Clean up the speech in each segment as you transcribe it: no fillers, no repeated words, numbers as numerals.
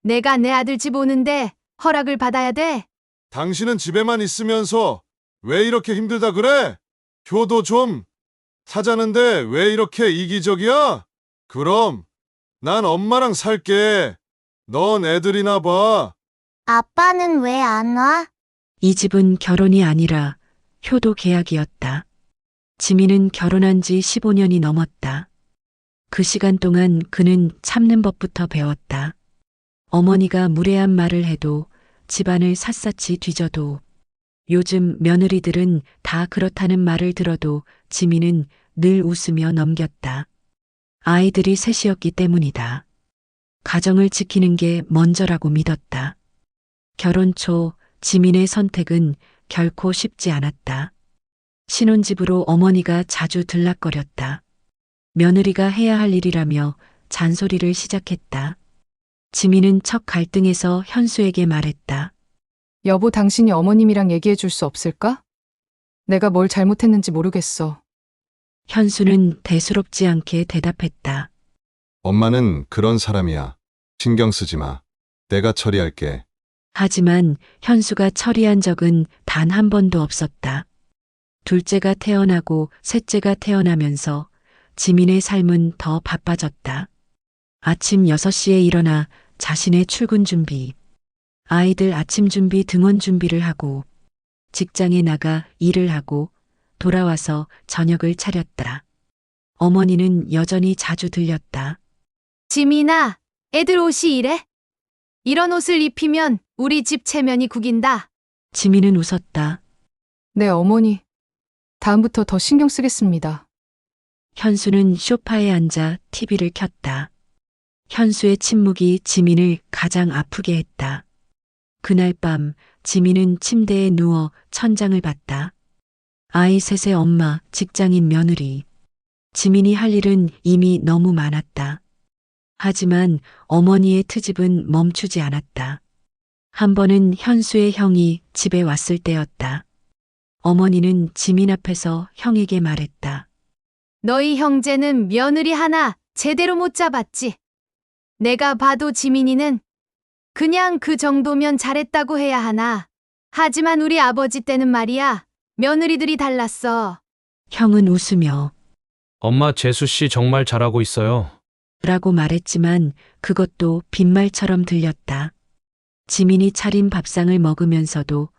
내가 내 아들 집 오는데 허락을 받아야 돼? 당신은 집에만 있으면서 왜 이렇게 힘들다 그래? 효도 좀 타자는데 왜 이렇게 이기적이야? 그럼 난 엄마랑 살게. 넌 애들이나 봐. 아빠는 왜 안 와? 이 집은 결혼이 아니라 효도 계약이었다. 지민은 결혼한 지 15년이 넘었다. 그 시간 동안 그는 참는 법부터 배웠다. 어머니가 무례한 말을 해도 집안을 샅샅이 뒤져도 요즘 며느리들은 다 그렇다는 말을 들어도 지민은 늘 웃으며 넘겼다. 아이들이 셋이었기 때문이다. 가정을 지키는 게 먼저라고 믿었다. 결혼 초 지민의 선택은 결코 쉽지 않았다. 신혼집으로 어머니가 자주 들락거렸다. 며느리가 해야 할 일이라며 잔소리를 시작했다. 지민은 첫 갈등에서 현수에게 말했다. 여보, 당신이 어머님이랑 얘기해 줄 수 없을까? 내가 뭘 잘못했는지 모르겠어. 현수는 대수롭지 않게 대답했다. 엄마는 그런 사람이야. 신경 쓰지 마. 내가 처리할게. 하지만 현수가 처리한 적은 단 한 번도 없었다. 둘째가 태어나고 셋째가 태어나면서 지민의 삶은 더 바빠졌다. 아침 6시에 일어나 자신의 출근 준비, 아이들 아침 준비 등원 준비를 하고 직장에 나가 일을 하고 돌아와서 저녁을 차렸다. 어머니는 여전히 자주 들렸다. 지민아, 애들 옷이 이래? 이런 옷을 입히면 우리 집 체면이 구긴다. 지민은 웃었다. 네, 어머니. 다음부터 더 신경 쓰겠습니다. 현수는 소파에 앉아 TV를 켰다. 현수의 침묵이 지민을 가장 아프게 했다. 그날 밤 지민은 침대에 누워 천장을 봤다. 아이 셋의 엄마, 직장인 며느리. 지민이 할 일은 이미 너무 많았다. 하지만 어머니의 트집은 멈추지 않았다. 한 번은 현수의 형이 집에 왔을 때였다. 어머니는 지민 앞에서 형에게 말했다. 너희 형제는 며느리 하나 제대로 못 잡았지. 내가 봐도 지민이는 그냥 그 정도면 잘했다고 해야 하나. 하지만 우리 아버지 때는 말이야. 며느리들이 달랐어. 형은 웃으며 엄마 재수 씨 정말 잘하고 있어요. 라고 말했지만 그것도 빈말처럼 들렸다. 지민이 차린 밥상을 먹으면서도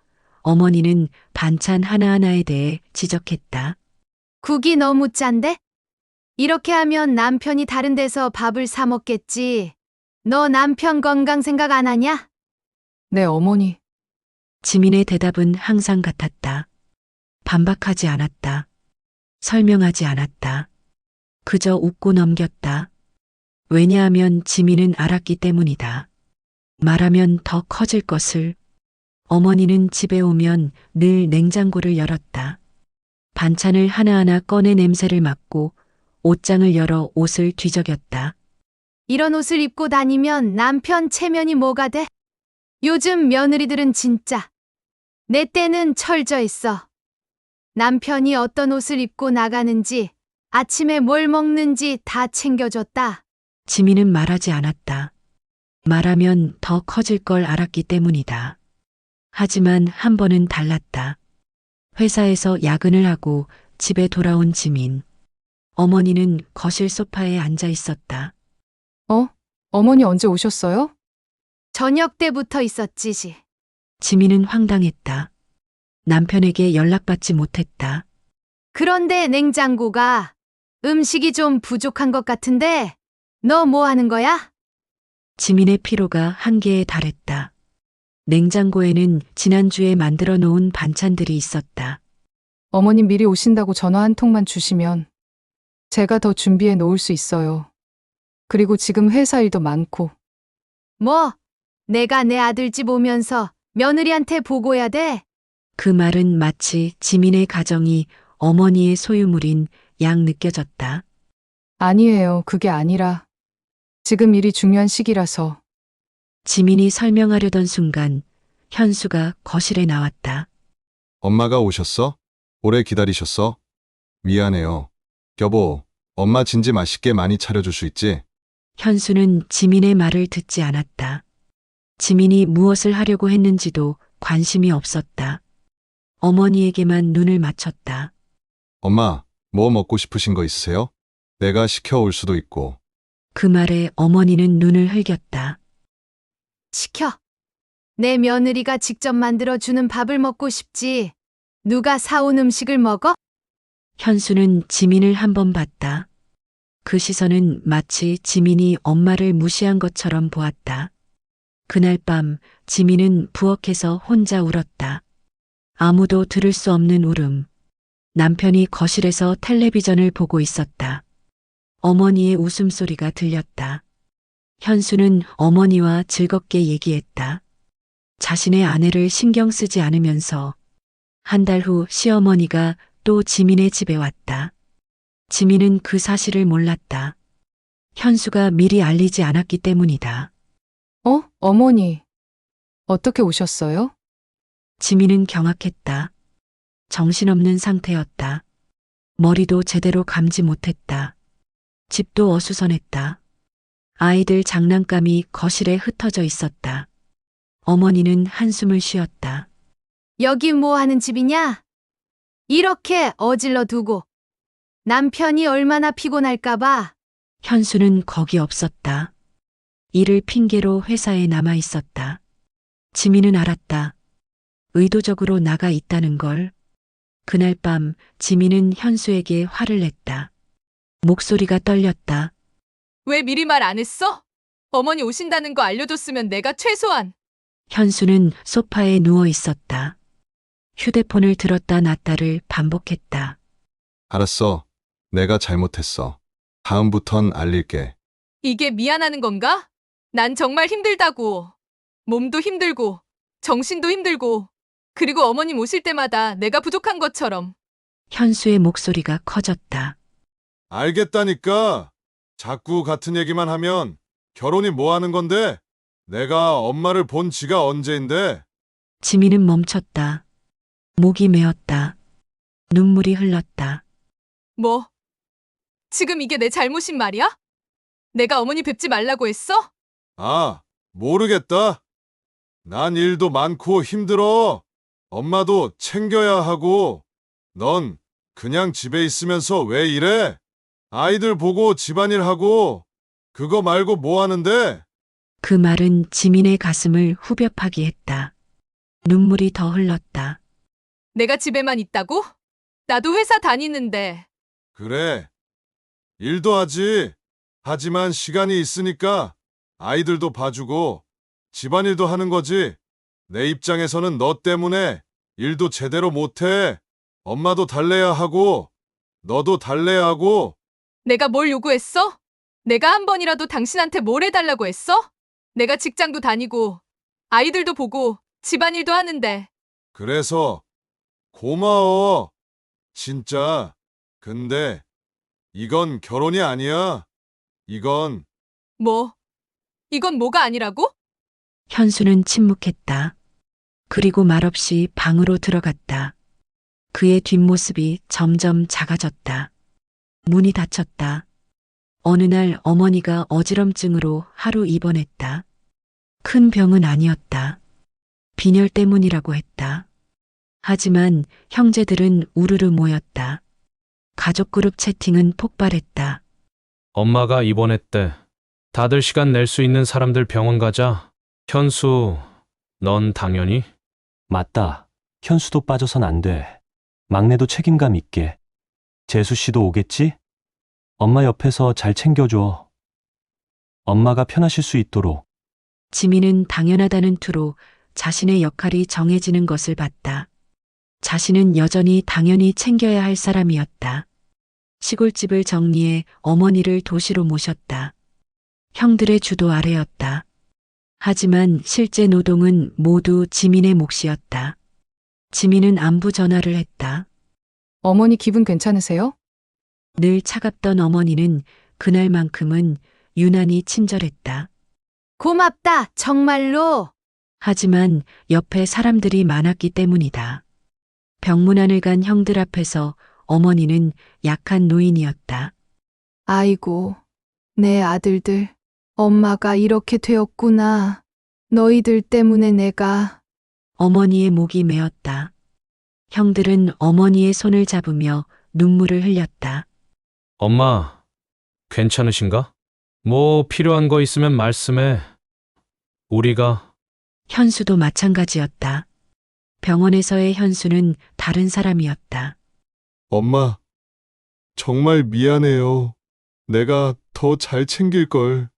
어머니는 반찬 하나하나에 대해 지적했다. 국이 너무 짠데? 이렇게 하면 남편이 다른 데서 밥을 사 먹겠지. 너 남편 건강 생각 안 하냐? 네, 어머니. 지민의 대답은 항상 같았다. 반박하지 않았다. 설명하지 않았다. 그저 웃고 넘겼다. 왜냐하면 지민은 알았기 때문이다. 말하면 더 커질 것을. 어머니는 집에 오면 늘 냉장고를 열었다. 반찬을 하나하나 꺼내 냄새를 맡고 옷장을 열어 옷을 뒤적였다. 이런 옷을 입고 다니면 남편 체면이 뭐가 돼? 요즘 며느리들은 진짜. 내 때는 철저 있어. 남편이 어떤 옷을 입고 나가는지, 아침에 뭘 먹는지 다 챙겨줬다. 지민은 말하지 않았다. 말하면 더 커질 걸 알았기 때문이다. 하지만 한 번은 달랐다. 회사에서 야근을 하고 집에 돌아온 지민. 어머니는 거실 소파에 앉아 있었다. 어머니 언제 오셨어요? 저녁 때부터 있었지. 지민은 황당했다. 남편에게 연락받지 못했다. 그런데 냉장고가 음식이 좀 부족한 것 같은데 너 뭐 하는 거야? 지민의 피로가 한계에 달했다. 냉장고에는 지난주에 만들어 놓은 반찬들이 있었다. 어머님 미리 오신다고 전화 한 통만 주시면 제가 더 준비해 놓을 수 있어요. 그리고 지금 회사 일도 많고. 뭐? 내가 내 아들 집 오면서 며느리한테 보고해야 돼? 그 말은 마치 지민의 가정이 어머니의 소유물인 양 느껴졌다. 아니에요. 그게 아니라 지금 일이 중요한 시기라서. 지민이 설명하려던 순간 현수가 거실에 나왔다. 엄마가 오셨어? 오래 기다리셨어? 미안해요. 여보, 엄마 진지 맛있게 많이 차려줄 수 있지? 현수는 지민의 말을 듣지 않았다. 지민이 무엇을 하려고 했는지도 관심이 없었다. 어머니에게만 눈을 맞췄다. 엄마, 뭐 먹고 싶으신 거 있으세요? 내가 시켜올 수도 있고. 그 말에 어머니는 눈을 흘겼다. 시켜. 내 며느리가 직접 만들어주는 밥을 먹고 싶지. 누가 사온 음식을 먹어? 현수는 지민을 한 번 봤다. 그 시선은 마치 지민이 엄마를 무시한 것처럼 보았다. 그날 밤 지민은 부엌에서 혼자 울었다. 아무도 들을 수 없는 울음. 남편이 거실에서 텔레비전을 보고 있었다. 어머니의 웃음소리가 들렸다. 현수는 어머니와 즐겁게 얘기했다. 자신의 아내를 신경 쓰지 않으면서 한 달 후 시어머니가 또 지민의 집에 왔다. 지민은 그 사실을 몰랐다. 현수가 미리 알리지 않았기 때문이다. 어머니. 어떻게 오셨어요? 지민은 경악했다. 정신없는 상태였다. 머리도 제대로 감지 못했다. 집도 어수선했다. 아이들 장난감이 거실에 흩어져 있었다. 어머니는 한숨을 쉬었다. 여기 뭐 하는 집이냐? 이렇게 어질러 두고. 남편이 얼마나 피곤할까봐. 현수는 거기 없었다. 일을 핑계로 회사에 남아 있었다. 지민은 알았다. 의도적으로 나가 있다는 걸. 그날 밤 지민은 현수에게 화를 냈다. 목소리가 떨렸다. 왜 미리 말 안 했어? 어머니 오신다는 거 알려줬으면 내가 최소한. 현수는 소파에 누워 있었다. 휴대폰을 들었다 놨다를 반복했다. 알았어. 내가 잘못했어. 다음부턴 알릴게. 이게 미안하는 건가? 난 정말 힘들다고. 몸도 힘들고, 정신도 힘들고, 그리고 어머님 오실 때마다 내가 부족한 것처럼. 현수의 목소리가 커졌다. 알겠다니까. 자꾸 같은 얘기만 하면 결혼이 뭐 하는 건데? 내가 엄마를 본 지가 언제인데? 지민은 멈췄다. 목이 메었다. 눈물이 흘렀다. 뭐? 지금 이게 내 잘못인 말이야? 내가 어머니 뵙지 말라고 했어? 아, 모르겠다. 난 일도 많고 힘들어. 엄마도 챙겨야 하고. 넌 그냥 집에 있으면서 왜 이래? 아이들 보고 집안일 하고. 그거 말고 뭐 하는데? 그 말은 지민의 가슴을 후벼파게 했다. 눈물이 더 흘렀다. 내가 집에만 있다고? 나도 회사 다니는데. 그래. 일도 하지. 하지만 시간이 있으니까 아이들도 봐주고 집안일도 하는 거지. 내 입장에서는 너 때문에 일도 제대로 못해. 엄마도 달래야 하고 너도 달래야 하고. 내가 뭘 요구했어? 내가 한 번이라도 당신한테 뭘 해달라고 했어? 내가 직장도 다니고, 아이들도 보고, 집안일도 하는데. 그래서 고마워. 진짜. 근데 이건 결혼이 아니야. 이건 뭐? 이건 뭐가 아니라고? 현수는 침묵했다. 그리고 말없이 방으로 들어갔다. 그의 뒷모습이 점점 작아졌다. 문이 닫혔다. 어느 날 어머니가 어지럼증으로 하루 입원했다. 큰 병은 아니었다. 빈혈 때문이라고 했다. 하지만 형제들은 우르르 모였다. 가족 그룹 채팅은 폭발했다. 엄마가 입원했대. 다들 시간 낼 수 있는 사람들 병원 가자. 현수, 넌 당연히? 맞다. 현수도 빠져선 안 돼. 막내도 책임감 있게. 재수 씨도 오겠지? 엄마 옆에서 잘 챙겨줘. 엄마가 편하실 수 있도록. 지민은 당연하다는 투로 자신의 역할이 정해지는 것을 봤다. 자신은 여전히 당연히 챙겨야 할 사람이었다. 시골집을 정리해 어머니를 도시로 모셨다. 형들의 주도 아래였다. 하지만 실제 노동은 모두 지민의 몫이었다. 지민은 안부 전화를 했다. 어머니 기분 괜찮으세요? 늘 차갑던 어머니는 그날만큼은 유난히 친절했다. 고맙다, 정말로. 하지만 옆에 사람들이 많았기 때문이다. 병문안을 간 형들 앞에서 어머니는 약한 노인이었다. 아이고, 내 아들들. 엄마가 이렇게 되었구나. 너희들 때문에 내가 어머니의 목이 메었다. 형들은 어머니의 손을 잡으며 눈물을 흘렸다. 엄마, 괜찮으신가? 뭐 필요한 거 있으면 말씀해. 우리가 현수도 마찬가지였다. 병원에서의 현수는 다른 사람이었다. 엄마, 정말 미안해요. 내가 더 잘 챙길걸.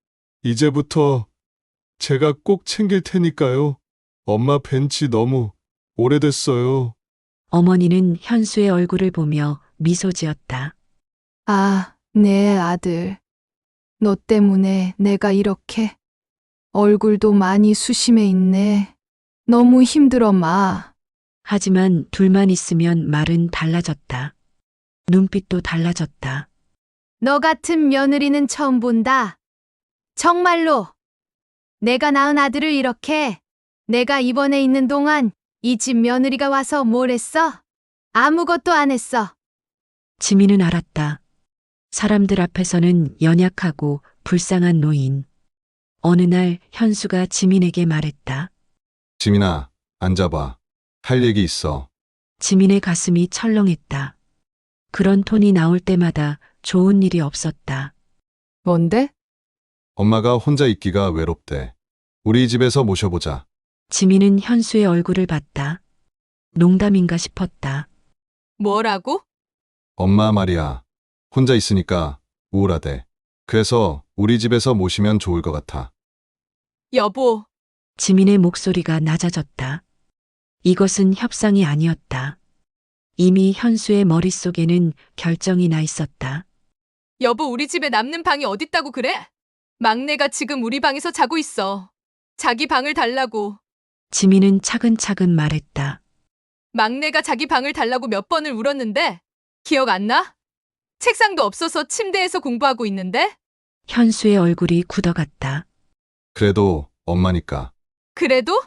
이제부터 제가 꼭 챙길 테니까요. 엄마 뵌지 너무 오래됐어요. 어머니는 현수의 얼굴을 보며 미소 지었다. 아, 내 아들. 너 때문에 내가 이렇게 얼굴도 많이 수심해 있네. 너무 힘들어, 마. 하지만 둘만 있으면 말은 달라졌다. 눈빛도 달라졌다. 너 같은 며느리는 처음 본다. 정말로. 내가 낳은 아들을 이렇게 내가 입원해 있는 동안 이 집 며느리가 와서 뭘 했어? 아무것도 안 했어. 지민은 알았다. 사람들 앞에서는 연약하고 불쌍한 노인. 어느 날 현수가 지민에게 말했다. 지민아, 앉아봐. 할 얘기 있어. 지민의 가슴이 철렁했다. 그런 톤이 나올 때마다 좋은 일이 없었다. 뭔데? 엄마가 혼자 있기가 외롭대. 우리 집에서 모셔보자. 지민은 현수의 얼굴을 봤다. 농담인가 싶었다. 뭐라고? 엄마 말이야. 혼자 있으니까 우울하대. 그래서 우리 집에서 모시면 좋을 것 같아. 여보, 지민의 목소리가 낮아졌다. 이것은 협상이 아니었다. 이미 현수의 머릿속에는 결정이 나 있었다. 여보, 우리 집에 남는 방이 어딨다고 그래? 막내가 지금 우리 방에서 자고 있어. 자기 방을 달라고. 지민은 차근차근 말했다. 막내가 자기 방을 달라고 몇 번을 울었는데 기억 안 나? 책상도 없어서 침대에서 공부하고 있는데? 현수의 얼굴이 굳어갔다. 그래도 엄마니까. 그래도?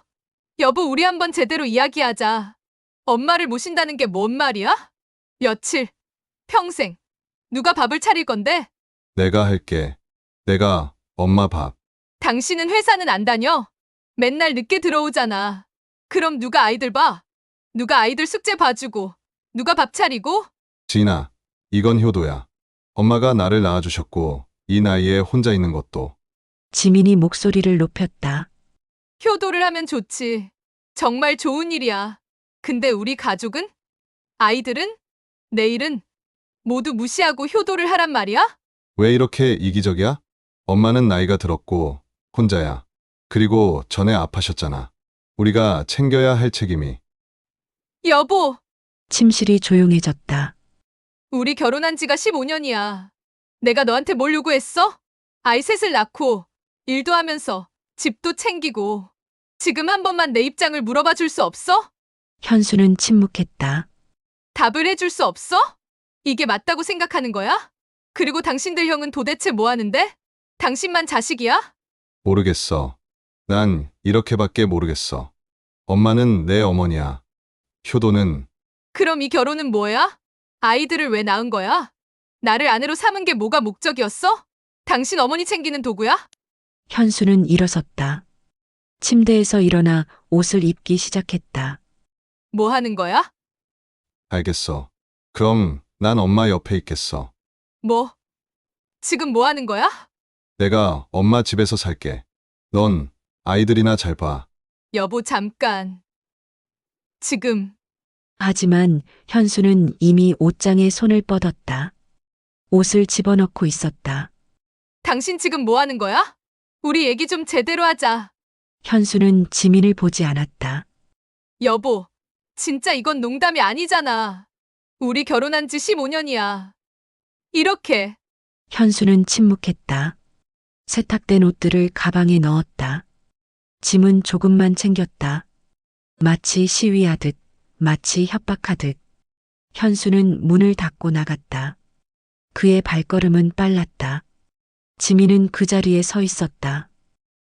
여보, 우리 한번 제대로 이야기하자. 엄마를 모신다는 게 뭔 말이야? 며칠, 평생. 누가 밥을 차릴 건데? 내가 할게. 내가 엄마 밥. 당신은 회사는 안 다녀? 맨날 늦게 들어오잖아. 그럼 누가 아이들 봐? 누가 아이들 숙제 봐주고? 누가 밥 차리고? 지인아, 이건 효도야. 엄마가 나를 낳아주셨고 이 나이에 혼자 있는 것도. 지민이 목소리를 높였다. 효도를 하면 좋지. 정말 좋은 일이야. 근데 우리 가족은? 아이들은? 내일은? 모두 무시하고 효도를 하란 말이야? 왜 이렇게 이기적이야? 엄마는 나이가 들었고 혼자야. 그리고 전에 아파셨잖아. 우리가 챙겨야 할 책임이. 여보, 침실이 조용해졌다. 우리 결혼한 지가 15년이야. 내가 너한테 뭘 요구했어? 아이 셋을 낳고 일도 하면서 집도 챙기고. 지금 한 번만 내 입장을 물어봐 줄 수 없어? 현수는 침묵했다. 답을 해줄 수 없어? 이게 맞다고 생각하는 거야? 그리고 당신들 형은 도대체 뭐 하는데? 당신만 자식이야? 모르겠어. 난 이렇게밖에 모르겠어. 엄마는 내 어머니야. 효도는 그럼 이 결혼은 뭐야? 아이들을 왜 낳은 거야? 나를 아내로 삼은 게 뭐가 목적이었어? 당신 어머니 챙기는 도구야? 현수는 일어섰다. 침대에서 일어나 옷을 입기 시작했다. 뭐 하는 거야? 알겠어. 그럼 난 엄마 옆에 있겠어. 뭐? 지금 뭐 하는 거야? 내가 엄마 집에서 살게. 넌 아이들이나 잘 봐. 여보, 잠깐. 지금 하지만 현수는 이미 옷장에 손을 뻗었다. 옷을 집어넣고 있었다. 당신 지금 뭐 하는 거야? 우리 얘기 좀 제대로 하자. 현수는 지민을 보지 않았다. 여보, 진짜 이건 농담이 아니잖아. 우리 결혼한 지 15년이야. 이렇게. 현수는 침묵했다. 세탁된 옷들을 가방에 넣었다. 짐은 조금만 챙겼다. 마치 시위하듯, 마치 협박하듯. 현수는 문을 닫고 나갔다. 그의 발걸음은 빨랐다. 지민은 그 자리에 서 있었다.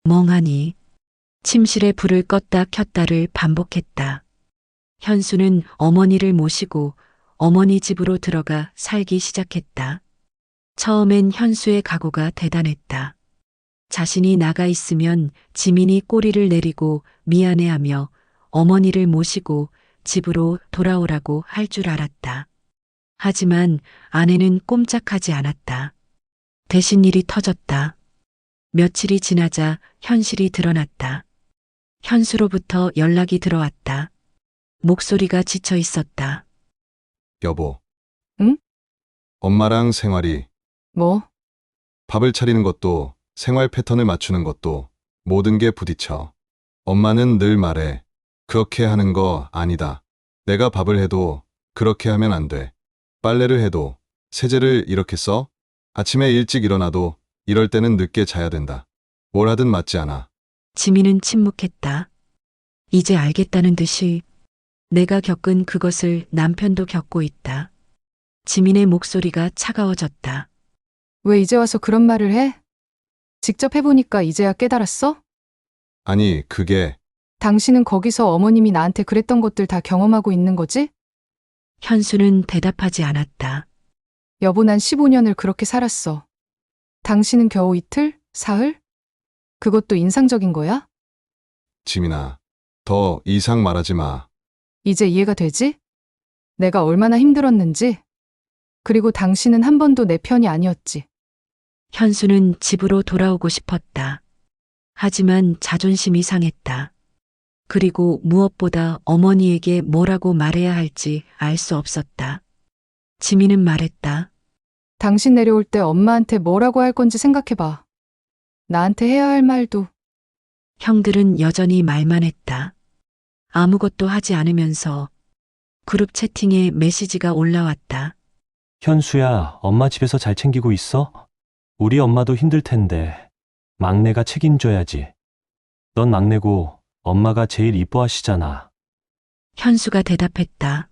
멍하니 침실에 불을 껐다 켰다를 반복했다. 현수는 어머니를 모시고 어머니 집으로 들어가 살기 시작했다. 처음엔 현수의 각오가 대단했다. 자신이 나가 있으면 지민이 꼬리를 내리고 미안해하며 어머니를 모시고 집으로 돌아오라고 할 줄 알았다. 하지만 아내는 꼼짝하지 않았다. 대신 일이 터졌다. 며칠이 지나자 현실이 드러났다. 현수로부터 연락이 들어왔다. 목소리가 지쳐 있었다. 여보. 응? 엄마랑 생활이, 뭐? 밥을 차리는 것도, 생활 패턴을 맞추는 것도 모든 게 부딪혀. 엄마는 늘 말해. 그렇게 하는 거 아니다. 내가 밥을 해도 그렇게 하면 안 돼. 빨래를 해도 세제를 이렇게 써? 아침에 일찍 일어나도 이럴 때는 늦게 자야 된다. 뭘 하든 맞지 않아. 지민은 침묵했다. 이제 알겠다는 듯이 내가 겪은 그것을 남편도 겪고 있다. 지민의 목소리가 차가워졌다. 왜 이제 와서 그런 말을 해? 직접 해보니까 이제야 깨달았어? 아니, 그게 당신은 거기서 어머님이 나한테 그랬던 것들 다 경험하고 있는 거지? 현수는 대답하지 않았다. 여보, 난 15년을 그렇게 살았어. 당신은 겨우 이틀? 사흘? 그것도 인상적인 거야? 지민아. 더 이상 말하지 마. 이제 이해가 되지? 내가 얼마나 힘들었는지. 그리고 당신은 한 번도 내 편이 아니었지. 현수는 집으로 돌아오고 싶었다. 하지만 자존심이 상했다. 그리고 무엇보다 어머니에게 뭐라고 말해야 할지 알 수 없었다. 지민은 말했다. 당신 내려올 때 엄마한테 뭐라고 할 건지 생각해봐. 나한테 해야 할 말도. 형들은 여전히 말만 했다. 아무것도 하지 않으면서 그룹 채팅에 메시지가 올라왔다. 현수야, 엄마 집에서 잘 챙기고 있어? 우리 엄마도 힘들 텐데 막내가 책임져야지. 넌 막내고 엄마가 제일 이뻐하시잖아. 현수가 대답했다.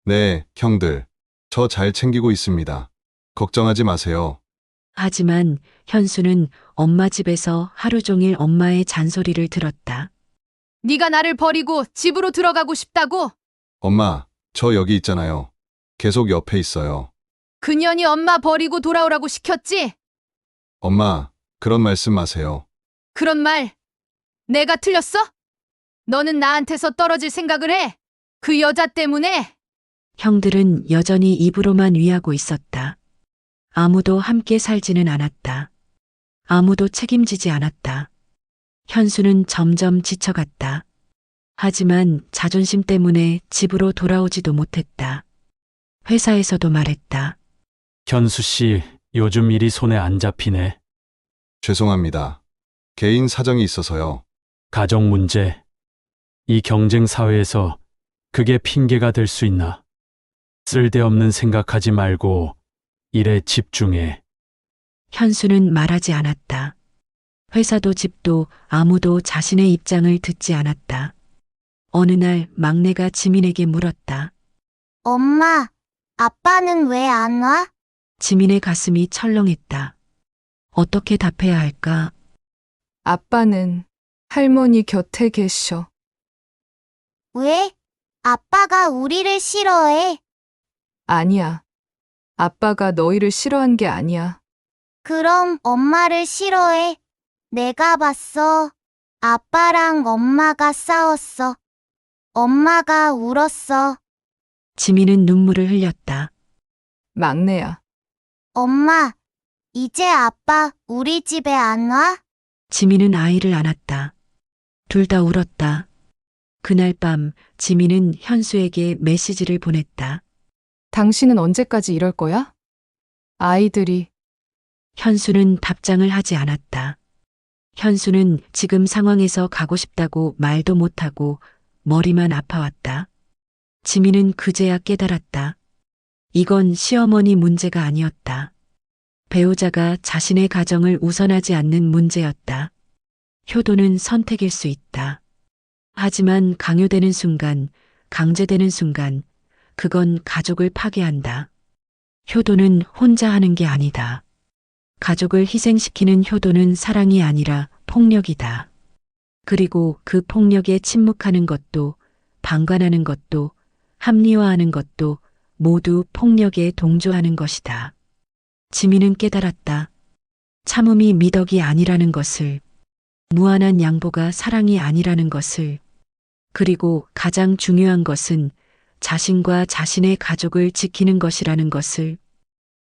네, 형들. 저 잘 챙기고 있습니다. 걱정하지 마세요. 하지만 현수는 엄마 집에서 하루 종일 엄마의 잔소리를 들었다. 네가 나를 버리고 집으로 들어가고 싶다고? 엄마, 저 여기 있잖아요. 계속 옆에 있어요. 그년이 엄마 버리고 돌아오라고 시켰지? 엄마, 그런 말씀 마세요. 그런 말 내가 틀렸어? 너는 나한테서 떨어질 생각을 해. 그 여자 때문에. 형들은 여전히 입으로만 위하고 있었다. 아무도 함께 살지는 않았다. 아무도 책임지지 않았다. 현수는 점점 지쳐갔다. 하지만 자존심 때문에 집으로 돌아오지도 못했다. 회사에서도 말했다. 현수 씨, 요즘 일이 손에 안 잡히네. 죄송합니다. 개인 사정이 있어서요. 가정 문제. 이 경쟁 사회에서 그게 핑계가 될 수 있나? 쓸데없는 생각하지 말고 일에 집중해. 현수는 말하지 않았다. 회사도 집도 아무도 자신의 입장을 듣지 않았다. 어느 날 막내가 지민에게 물었다. 엄마, 아빠는 왜 안 와? 지민의 가슴이 철렁했다. 어떻게 답해야 할까? 아빠는 할머니 곁에 계셔. 왜? 아빠가 우리를 싫어해. 아니야. 아빠가 너희를 싫어한 게 아니야. 그럼 엄마를 싫어해. 내가 봤어. 아빠랑 엄마가 싸웠어. 엄마가 울었어. 지민은 눈물을 흘렸다. 막내야. 엄마, 이제 아빠 우리 집에 안 와? 지민은 아이를 안았다. 둘 다 울었다. 그날 밤 지민은 현수에게 메시지를 보냈다. 당신은 언제까지 이럴 거야? 아이들이. 현수는 답장을 하지 않았다. 현수는 지금 상황에서 가고 싶다고 말도 못하고 머리만 아파왔다. 지민은 그제야 깨달았다. 이건 시어머니 문제가 아니었다. 배우자가 자신의 가정을 우선하지 않는 문제였다. 효도는 선택일 수 있다. 하지만 강요되는 순간, 강제되는 순간, 그건 가족을 파괴한다. 효도는 혼자 하는 게 아니다. 가족을 희생시키는 효도는 사랑이 아니라 폭력이다. 그리고 그 폭력에 침묵하는 것도, 방관하는 것도, 합리화하는 것도 모두 폭력에 동조하는 것이다. 지민은 깨달았다. 참음이 미덕이 아니라는 것을, 무한한 양보가 사랑이 아니라는 것을, 그리고 가장 중요한 것은 자신과 자신의 가족을 지키는 것이라는 것을